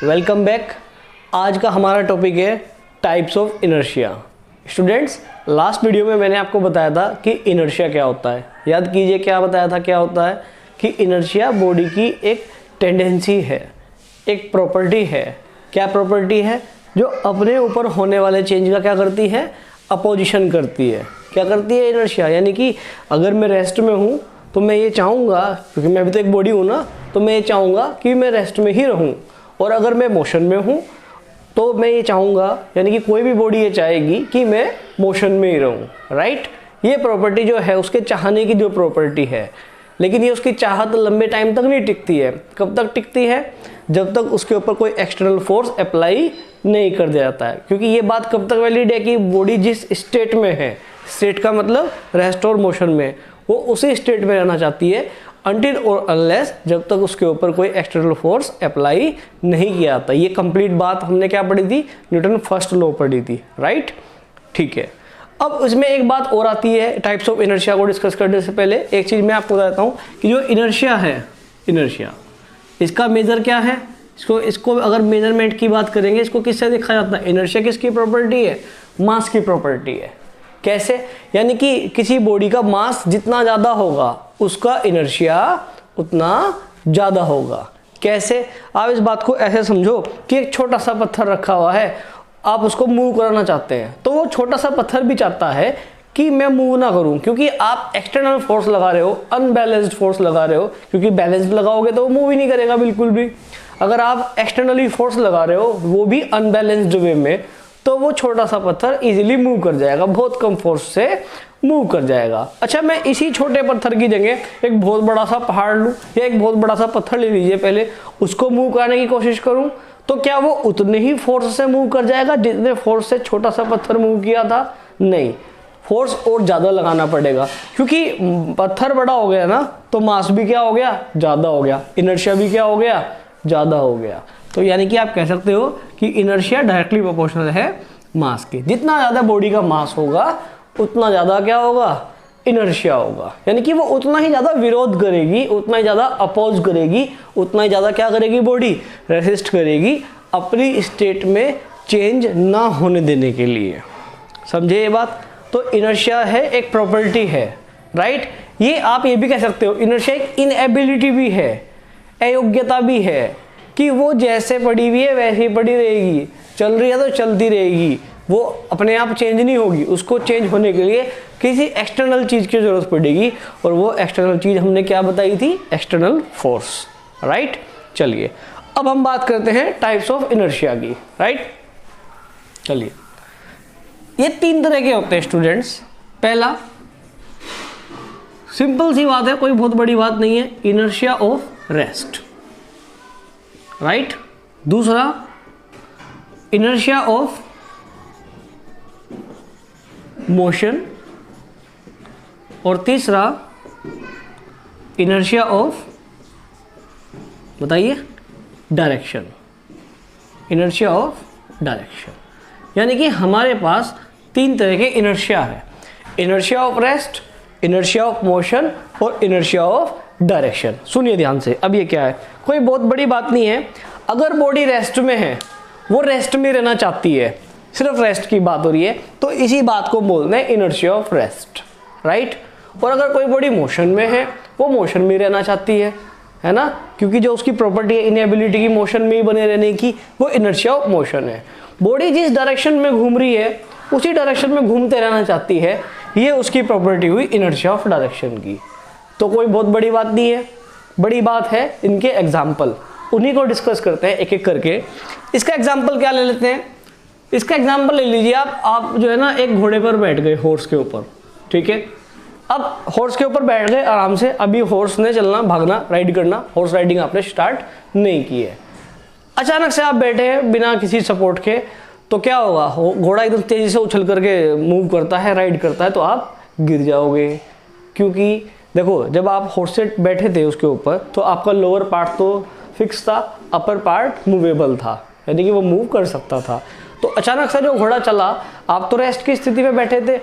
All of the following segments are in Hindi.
Welcome back. आज का हमारा टॉपिक है types of inertia. Students, last video में मैंने आपको बताया था कि इनर्शिया क्या होता है। याद कीजिए क्या बताया था, क्या होता है कि इनर्शिया बॉडी की एक टेंडेंसी है, एक प्रॉपर्टी है। क्या प्रॉपर्टी है? जो अपने ऊपर होने वाले चेंज का क्या करती है? अपोजिशन करती है। क्या करती है इनर्शिया? यानी कि अगर मैं रेस्ट में हूँ तो मैं ये चाहूँगा, क्योंकि मैं भी तो एक बॉडी हूँ ना, तो मैं ये चाहूँगा कि मैं रेस्ट में ही रहूँ। और अगर मैं मोशन में हूँ तो मैं ये चाहूँगा, यानी कि कोई भी बॉडी ये चाहेगी कि मैं मोशन में ही रहूँ, राइट। ये प्रॉपर्टी जो है उसके चाहने की जो प्रॉपर्टी है, लेकिन ये उसकी चाहत लंबे टाइम तक नहीं टिकती है। कब तक टिकती है? जब तक उसके ऊपर कोई एक्सटर्नल फोर्स अप्लाई नहीं कर दिया जाता है। क्योंकि ये बात कब तक वैलिड है कि बॉडी जिस स्टेट में है, स्टेट का मतलब रेस्ट और मोशन में, वो उसी स्टेट में रहना चाहती है अनटिल और अनलेस जब तक उसके ऊपर कोई एक्सटर्नल फोर्स अप्लाई नहीं किया जाता। ये कंप्लीट बात हमने क्या पढ़ी थी? न्यूटन फर्स्ट लॉ पढ़ी थी, राइट। ठीक है, अब इसमें एक बात और आती है टाइप्स ऑफ इनर्शिया को डिस्कस करने से पहले। एक चीज़ मैं आपको बताता हूँ कि जो इनर्शिया है, इनर्शिया इसका मेजर क्या है? इसको अगर मेजरमेंट की बात करेंगे, इसको किससे देखा जाता है? इनर्शिया किसकी प्रॉपर्टी है? मास की प्रॉपर्टी है। कैसे? यानी कि किसी बॉडी का मास जितना ज़्यादा होगा उसका इनर्शिया उतना ज़्यादा होगा। कैसे? आप इस बात को ऐसे समझो कि एक छोटा सा पत्थर रखा हुआ है, आप उसको मूव कराना चाहते हैं, तो वो छोटा सा पत्थर भी चाहता है कि मैं मूव ना करूं, क्योंकि आप एक्सटर्नल फोर्स लगा रहे हो, अनबैलेंस्ड फोर्स लगा रहे हो। क्योंकि बैलेंस्ड लगाओगे तो वो मूव ही नहीं करेगा बिल्कुल भी। अगर आप एक्सटर्नली फोर्स लगा रहे हो, वो भी अनबैलेंस्ड वे में, तो वो छोटा सा पत्थर इजीली मूव कर जाएगा, बहुत कम फोर्स से मूव कर जाएगा। अच्छा, मैं इसी छोटे पत्थर की जगह एक बहुत बड़ा सा पहाड़ लूँ या एक बहुत बड़ा सा पत्थर ले लीजिए, पहले उसको मूव कराने की कोशिश करूँ, तो क्या वो उतने ही फोर्स से मूव कर जाएगा जितने फोर्स से छोटा सा पत्थर मूव किया था? नहीं, फोर्स और ज़्यादा लगाना पड़ेगा। क्योंकि पत्थर बड़ा हो गया ना, तो मास भी क्या हो गया? ज़्यादा हो गया। इनर्शिया भी क्या हो गया? ज़्यादा हो गया। तो यानी कि आप कह सकते हो कि इनर्शिया डायरेक्टली प्रोपोर्शनल है मास के। जितना ज़्यादा बॉडी का मास होगा उतना ज़्यादा क्या होगा? इनर्शिया होगा। यानी कि वो उतना ही ज़्यादा विरोध करेगी, उतना ही ज़्यादा अपोज करेगी, उतना ही ज़्यादा क्या करेगी? बॉडी रेसिस्ट करेगी अपनी स्टेट में चेंज ना होने देने के लिए। समझे ये बात? तो इनर्शिया है, एक प्रॉपर्टी है, राइट। ये आप ये भी कह सकते हो इनर्शिया एक इनएबिलिटी भी है, अयोग्यता भी है, कि वो जैसे पड़ी हुई है वैसे ही पड़ी रहेगी, चल रही है तो चलती रहेगी, वो अपने आप चेंज नहीं होगी। उसको चेंज होने के लिए किसी एक्सटर्नल चीज़ की ज़रूरत पड़ेगी, और वो एक्सटर्नल चीज़ हमने क्या बताई थी? External force, right. चलिए अब हम बात करते हैं टाइप्स ऑफ इनर्शिया की, राइट। चलिए, ये तीन तरह के होते हैं स्टूडेंट्स। पहला, सिंपल सी बात है, कोई बहुत बड़ी बात नहीं है, इनर्शिया ऑफ रेस्ट, राइट। दूसरा, इनर्शिया ऑफ मोशन, और तीसरा इनर्शिया ऑफ, बताइए, डायरेक्शन, इनर्शिया ऑफ डायरेक्शन। यानी कि हमारे पास तीन तरह के इनर्शिया है, inertia of rest, inertia of motion और इनर्शिया ऑफ डायरेक्शन। सुनिए ध्यान से, अब ये क्या है? कोई बहुत बड़ी बात नहीं है। अगर बॉडी रेस्ट में है, वो रेस्ट में रहना चाहती है, सिर्फ रेस्ट की बात हो रही है, तो इसी बात को बोलते हैं इनर्शिया ऑफ रेस्ट, राइट। और अगर कोई बॉडी मोशन में है, वो मोशन में रहना चाहती है ना, क्योंकि जो उसकी प्रॉपर्टी है इनएबिलिटी की मोशन में ही बने रहने की, वो इनर्शिया ऑफ मोशन है। बॉडी जिस डायरेक्शन में घूम रही है उसी डायरेक्शन में घूमते रहना चाहती है, ये उसकी प्रॉपर्टी हुई इनर्शिया ऑफ डायरेक्शन की। तो कोई बहुत बड़ी बात नहीं है, बड़ी बात है इनके एग्जाम्पल, उन्हीं को डिस्कस करते हैं एक एक करके। इसका एग्जाम्पल क्या ले लेते हैं? इसका एग्जाम्पल ले लीजिए आप जो है ना, एक घोड़े पर बैठ गए, हॉर्स के ऊपर, ठीक है। अब हॉर्स के ऊपर बैठ गए आराम से, अभी हॉर्स ने चलना, भागना, राइड करना, हॉर्स राइडिंग आपने स्टार्ट नहीं की है। अचानक से आप बैठे हैं बिना किसी सपोर्ट के, तो क्या होगा? घोड़ा एकदम तेजी से उछल करके मूव करता है, राइड करता है, तो आप गिर जाओगे। क्योंकि देखो, जब आप हॉर्स से बैठे थे उसके ऊपर, तो आपका लोअर पार्ट तो फिक्स था, अपर पार्ट मूवेबल था, यानी कि वो मूव कर सकता था। तो अचानक से जो घोड़ा चला, आप तो रेस्ट की स्थिति में बैठे थे,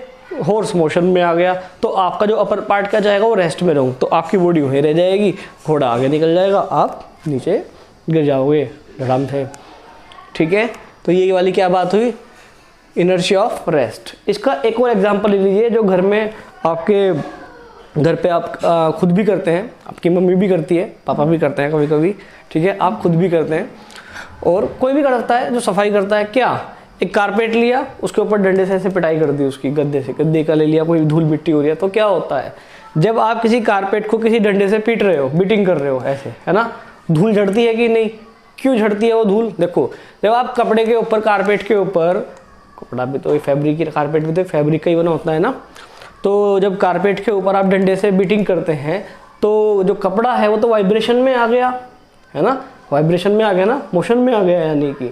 हॉर्स मोशन में आ गया, तो आपका जो अपर पार्ट क्या जाएगा? वो रेस्ट में रहूँ, तो आपकी बॉडी वहीं रह जाएगी, घोड़ा आगे निकल जाएगा, आप नीचे गिर जाओगे आराम से। ठीक है, तो ये वाली क्या बात हुई, इनर्शिया ऑफ रेस्ट। इसका एक और एग्जांपल ले लीजिए, जो घर में आपके घर पे आप खुद भी करते हैं, आपकी मम्मी भी करती है, पापा भी करते हैं कभी कभी, ठीक है, आप खुद भी करते हैं और कोई भी करता है जो सफाई करता है। क्या, एक कारपेट लिया, उसके ऊपर डंडे से ऐसे पिटाई कर दी उसकी, गद्दे से, गद्दे का ले लिया, कोई धूल मिट्टी हो रही है, तो क्या होता है जब आप किसी कारपेट को किसी डंडे से पीट रहे हो, बीटिंग कर रहे हो ऐसे, है ना, धूल झड़ती है कि नहीं? क्यों झड़ती है वो धूल? देखो, जब आप कपड़े के ऊपर, कारपेट के ऊपर, कपड़ा भी तो फैब्रिक की, कारपेट भी तो फैब्रिक का ही बना होता है ना, तो जब कारपेट के ऊपर आप डंडे से बीटिंग करते हैं तो जो कपड़ा है वो तो वाइब्रेशन में आ गया, है ना, वाइब्रेशन में आ गया ना, मोशन में आ गया यानी कि,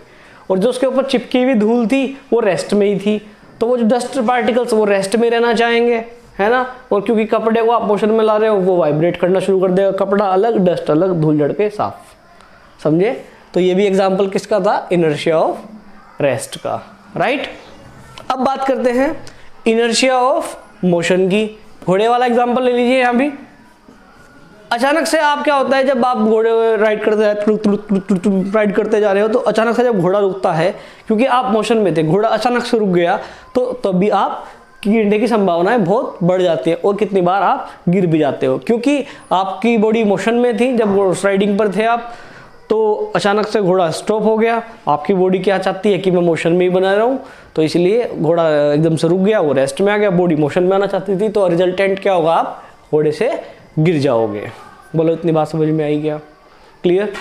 और जो उसके ऊपर चिपकी हुई धूल थी वो रेस्ट में ही थी, तो वो जो डस्ट पार्टिकल्स वो रेस्ट में रहना चाहेंगे, है ना, और क्योंकि कपड़े को आप मोशन में ला रहे हो वो वाइब्रेट करना शुरू कर देगा, कपड़ा अलग, डस्ट अलग, धूल झड़ के साफ, समझे? तो ये भी एग्जाम्पल किसका था, इनर्शिया ऑफ रेस्ट का, राइट। अब बात करते हैं इनर्शिया ऑफ मोशन की। घोड़े वाला एग्जाम्पल ले लीजिए। यहाँ भी अचानक से आप, क्या होता है जब आप घोड़े राइड राइड करते जा रहे हो, तो अचानक से जब घोड़ा रुकता है, क्योंकि आप मोशन में थे, घोड़ा अचानक से रुक गया, तो तभी आप गिरने की संभावनाएं बहुत बढ़ जाती है और कितनी बार आप गिर भी जाते हो, क्योंकि आपकी बॉडी मोशन में थी जब राइडिंग पर थे आप, तो अचानक से घोड़ा स्टॉप हो गया, आपकी बॉडी क्या चाहती है कि मैं मोशन में ही बना रहा हूँ, तो इसलिए घोड़ा एकदम से रुक गया, वो रेस्ट में आ गया, बॉडी मोशन में आना चाहती थी, तो रिजल्टेंट क्या होगा, आप घोड़े से गिर जाओगे। बोलो, इतनी बात समझ में आई क्या? क्लियर।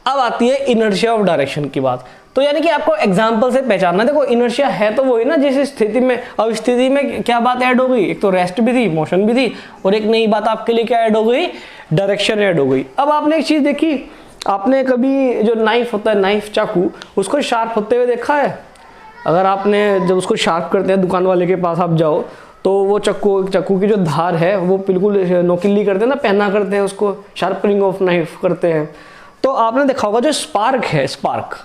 अब आती है इनर्शिया ऑफ डायरेक्शन की बात। तो यानी कि आपको एग्जाम्पल से पहचानना, देखो इनर्शिया है तो वही ना जिस स्थिति में, अब स्थिति में क्या बात ऐड हो गई, एक तो रेस्ट भी थी, मोशन भी थी, और एक नई बात आपके लिए क्या ऐड हो गई, डायरेक्शन ऐड हो गई। अब आपने एक चीज देखी, आपने कभी जो नाइफ होता है, नाइफ चाकू, उसको शार्प होते हुए देखा है? अगर आपने जब उसको शार्प करते हैं, दुकान वाले के पास आप जाओ, तो वो चाकू की जो धार है वो बिल्कुल नोकीली करते हैं ना, पहना करते हैं उसको, शार्पनिंग ऑफ नाइफ करते हैं। तो आपने देखा होगा जो स्पार्क है, स्पार्क,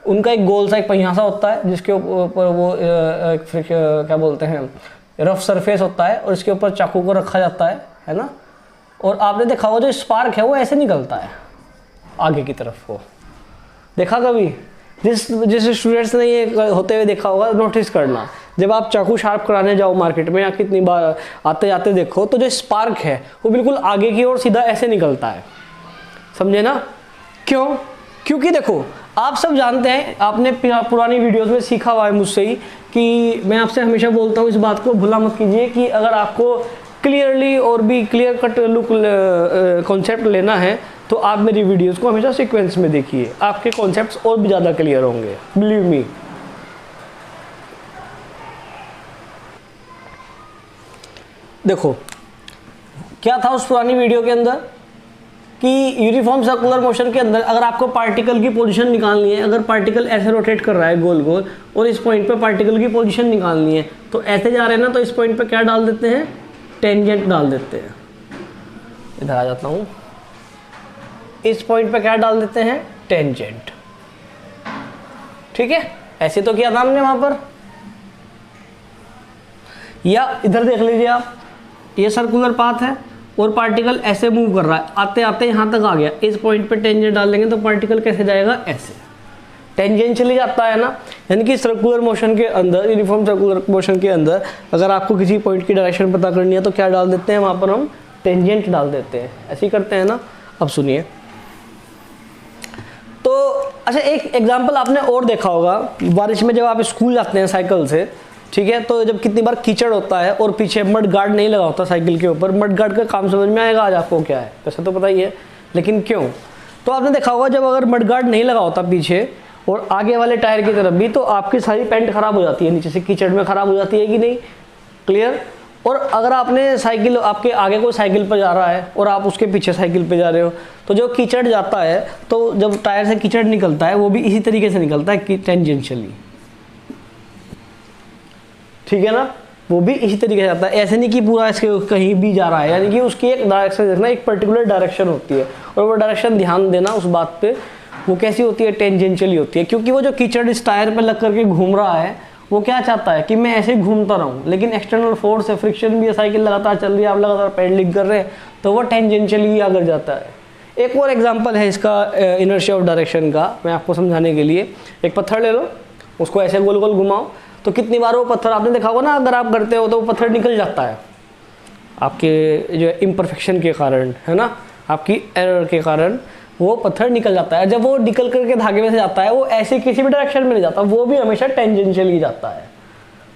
उनका एक गोल सा एक पहिया सा होता है, जिसके ऊपर वो क्या बोलते हैं, रफ सरफेस होता है, और इसके ऊपर चाकू को रखा जाता है ना, और आपने देखा होगा जो स्पार्क है वो ऐसे निकलता है आगे की तरफ को, देखा कभी? जिस स्टूडेंट्स ने ये होते हुए देखा होगा, नोटिस करना, जब आप चाकू शार्प कराने जाओ मार्केट में, या कितनी बार आते जाते देखो, तो जो स्पार्क है वो बिल्कुल आगे की ओर सीधा ऐसे निकलता है, समझे ना? क्यों? क्योंकि देखो, आप सब जानते हैं, आपने पुरानी वीडियोस में सीखा हुआ है मुझसे ही, कि मैं आपसे हमेशा बोलता हूँ, इस बात को भूला मत कीजिए, कि अगर आपको क्लियरली और भी क्लियर कट लुक कॉन्सेप्ट लेना है, तो आप मेरी वीडियोस को हमेशा सीक्वेंस में देखिए, आपके कॉन्सेप्ट्स और भी ज़्यादा क्लियर होंगे, बिलीव मी। देखो क्या था उस पुरानी वीडियो के अंदर, कि यूनिफॉर्म सर्कुलर मोशन के अंदर अगर आपको पार्टिकल की पोजीशन निकालनी है, अगर पार्टिकल ऐसे रोटेट कर रहा है गोल गोल, और इस पॉइंट पे पार्टिकल की पोजीशन निकालनी है, तो ऐसे जा रहे हैं ना, तो इस पॉइंट पे क्या डाल देते हैं, टेंजेंट डाल देते हैं। इधर आ जाता हूँ, इस पॉइंट पे क्या डाल देते हैं, टेंजेंट, ठीक है, ऐसे तो किया था हमने वहां पर। या इधर देख लीजिए आप, ये सर्कुलर पाथ है और पार्टिकल ऐसे मूव कर रहा है, आते आते यहाँ तक आ गया, इस पॉइंट पे टेंजेंट डाल देंगे तो पार्टिकल कैसे जाएगा, ऐसे टेंजेंशियली जाता है ना। यानी कि सर्कुलर मोशन के अंदर, यूनिफॉर्म सर्कुलर मोशन के अंदर, अगर आपको किसी पॉइंट की डायरेक्शन पता करनी है तो क्या डाल देते हैं वहाँ पर, हम टेंजेंट डाल देते हैं, ऐसे ही करते हैं ना। अब सुनिए, तो अच्छा एक एग्जाम्पल आपने और देखा होगा, बारिश में जब आप स्कूल जाते हैं साइकिल से, ठीक है, तो जब कितनी बार कीचड़ होता है और पीछे मड गार्ड नहीं लगा होता साइकिल के ऊपर, मड गार्ड का काम समझ में आएगा आज आपको क्या है, वैसे तो पता ही है, लेकिन क्यों? तो आपने देखा होगा जब अगर मड गार्ड नहीं लगा होता पीछे और आगे वाले टायर की तरफ भी, तो आपकी सारी पैंट खराब हो जाती है, नीचे से कीचड़ में खराब हो जाती है कि नहीं? क्लियर। और अगर आपने साइकिल, आपके आगे कोई साइकिल पर जा रहा है और आप उसके पीछे साइकिल पे जा रहे हो, तो जो कीचड़ जाता है, तो जब टायर से कीचड़ निकलता है वो भी इसी तरीके से निकलता है कि टेंजेंशियली, ठीक है ना, वो भी इसी तरीके से जाता है, ऐसे नहीं कि पूरा इसके कहीं भी जा रहा है, यानी कि उसकी एक डायरेक्शन देखना, एक पर्टिकुलर डायरेक्शन होती है, और वो डायरेक्शन ध्यान देना उस बात पे, वो कैसी होती है, टेंजेंशियली होती है। क्योंकि वो जो कीचड़ इस टायर पे लग करके घूम रहा है, वो क्या चाहता है कि मैं ऐसे घूमता रहूं, लेकिन एक्सटर्नल फोर्स है, फ्रिक्शन भी है, साइकिल लगातार चल रही है, आप लगातार पेडलिंग कर रहे हैं, तो वो टेंजेंशियली आगे जाता है। एक और एग्जांपल है इसका इनर्शिया ऑफ डायरेक्शन का, मैं आपको समझाने के लिए। एक पत्थर ले लो, उसको ऐसे गोल गोल घुमाओ, तो कितनी बार वो पत्थर, आपने देखा होगा ना, अगर आप करते हो तो वो पत्थर निकल जाता है आपके जो इम्परफेक्शन के कारण, है ना, आपकी एरर के कारण वो पत्थर निकल जाता है। जब वो निकल करके धागे में से जाता है, वो ऐसे किसी भी डायरेक्शन में नहीं जाता, वो भी हमेशा टेंजेंशियल ही जाता है,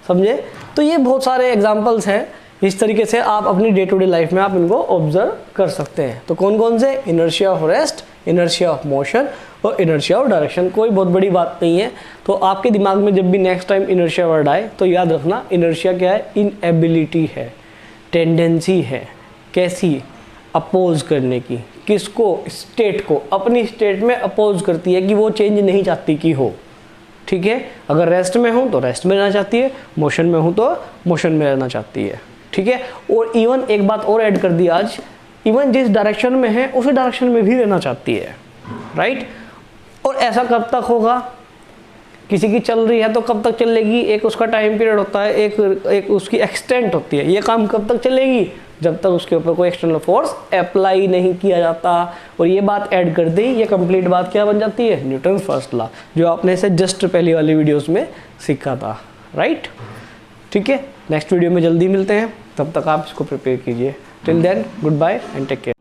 समझे। तो ये बहुत सारे एग्जांपल्स हैं, इस तरीके से आप अपनी डे टू डे लाइफ में आप इनको ऑब्जर्व कर सकते हैं। तो कौन कौन से, inertia of rest, inertia of motion और इनर्शिया ऑफ डायरेक्शन। कोई बहुत बड़ी बात नहीं है। तो आपके दिमाग में जब भी नेक्स्ट टाइम इनर्शिया वर्ड आए तो याद रखना, इनर्शिया क्या है, इनएबिलिटी है, टेंडेंसी है, कैसी, अपोज करने की, किसको, स्टेट को, अपनी स्टेट में अपोज करती है कि वो चेंज नहीं चाहती कि हो, ठीक है। अगर रेस्ट में हूँ तो रेस्ट में रहना चाहती है, मोशन में हूँ तो मोशन में रहना चाहती है, ठीक है। और इवन एक बात और ऐड कर दी आज, इवन जिस डायरेक्शन में है उसी डायरेक्शन में भी रहना चाहती है, राइट। और ऐसा कब तक होगा, किसी की चल रही है तो कब तक चलेगी, एक उसका टाइम पीरियड होता है, एक उसकी एक्सटेंट होती है। ये काम कब तक चलेगी, जब तक उसके ऊपर कोई एक्सटर्नल फोर्स अप्लाई नहीं किया जाता। और ये बात ऐड कर दी, ये कंप्लीट बात क्या बन जाती है, न्यूटन फर्स्ट लॉ, जो आपने से जस्ट पहली वाली वीडियोस में सीखा था, राइट। ठीक है, नेक्स्ट वीडियो में जल्दी मिलते हैं, तब तक आप इसको प्रिपेयर कीजिए। Till then, goodbye and take care.